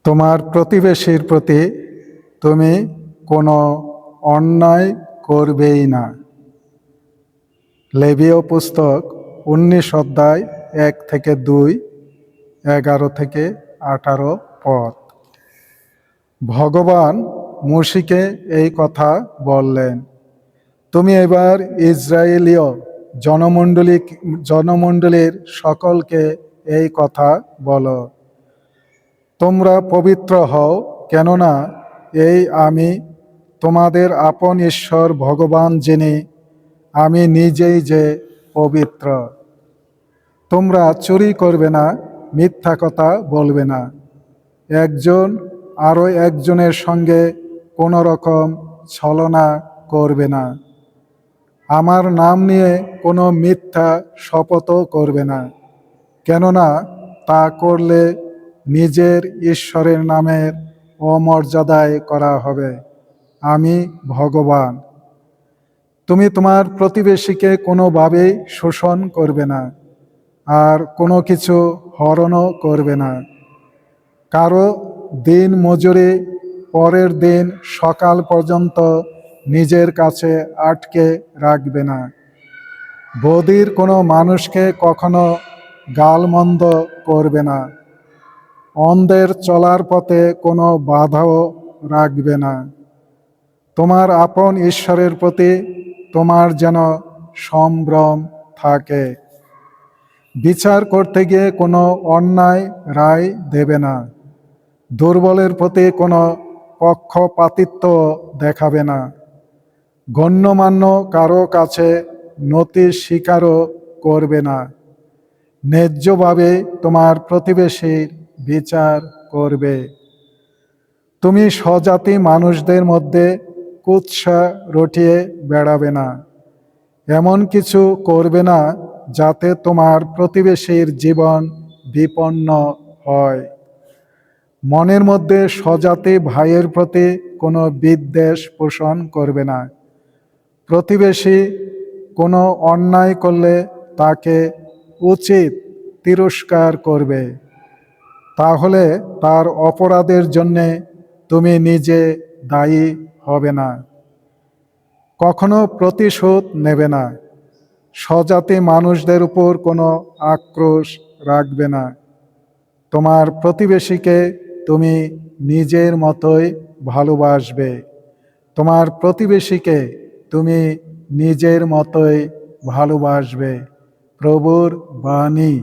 তোমার প্রতিবেশীর প্রতি তুমি কোনো অন্যায় করবেই না। লেবীয় পুস্তক 19 অধ্যায় 1 থেকে 2, 11 থেকে 18 পদ। ভগবান মোশিকে এই কথা বললেন, তুমি এবার ইসরায়েলীয় জনমণ্ডলীর সকলকে এই কথা বলো, তোমরা পবিত্র হও, কেননা এই আমি তোমাদের আপন ঈশ্বর ভগবান, যিনি আমি নিজেই যে পবিত্র। তোমরা চুরি করবে না, মিথ্যা কথা বলবে না, একজন আরও একজনের সঙ্গে কোনো রকম ছলনা করবে না, আমার নাম নিয়ে কোনো মিথ্যা শপথও করবে না, কেননা তা করলে নিজের ঈশ্বরের নামের অমর্যাদায় করা হবে। আমি ভগবান। তুমি তোমার প্রতিবেশীকে কোনোভাবেই শোষণ করবে না, আর কোনো কিছু হরণও করবে না। কারো দিন মজুরি পরের দিন সকাল পর্যন্ত নিজের কাছে আটকে রাখবে না। বধির কোনো মানুষকে কখনো গালমন্দ করবে না। অন্ধের চলার পথে কোনো বাধাও রাখবে না। তোমার আপন ঈশ্বরের প্রতি তোমার যেন সম্ভ্রম থাকে। বিচার করতে গিয়ে কোনো অন্যায় রায় দেবে না। দুর্বলের প্রতি কোনো পক্ষপাতিত্ব দেখাবে না। গণ্যমান্য কারো কাছে নতি স্বীকারও করবে না। ন্যায্যভাবে তোমার প্রতিবেশীর বিচার করবে। তুমি স্বজাতি মানুষদের মধ্যে কুৎসা রটিয়ে বেড়াবে না। এমন কিছু করবে না যাতে তোমার প্রতিবেশীর জীবন বিপন্ন হয়। মনের মধ্যে স্বজাতি ভাইয়ের প্রতি কোনো বিদ্বেষ পোষণ করবে না। প্রতিবেশী কোনো অন্যায় করলে তাকে উচিত তিরস্কার করবে, তাহলে তার অপরাধের জন্যে তুমি নিজে দায়ী হবে না। কখনো প্রতিশোধ নেবে না। স্বজাতি মানুষদের উপর কোনো আক্রোশ রাখবে না। তোমার প্রতিবেশীকে তুমি নিজের মতোই ভালোবাসবে। তোমার প্রতিবেশীকে তুমি নিজের মতোই ভালোবাসবে। প্রভুর বাণী।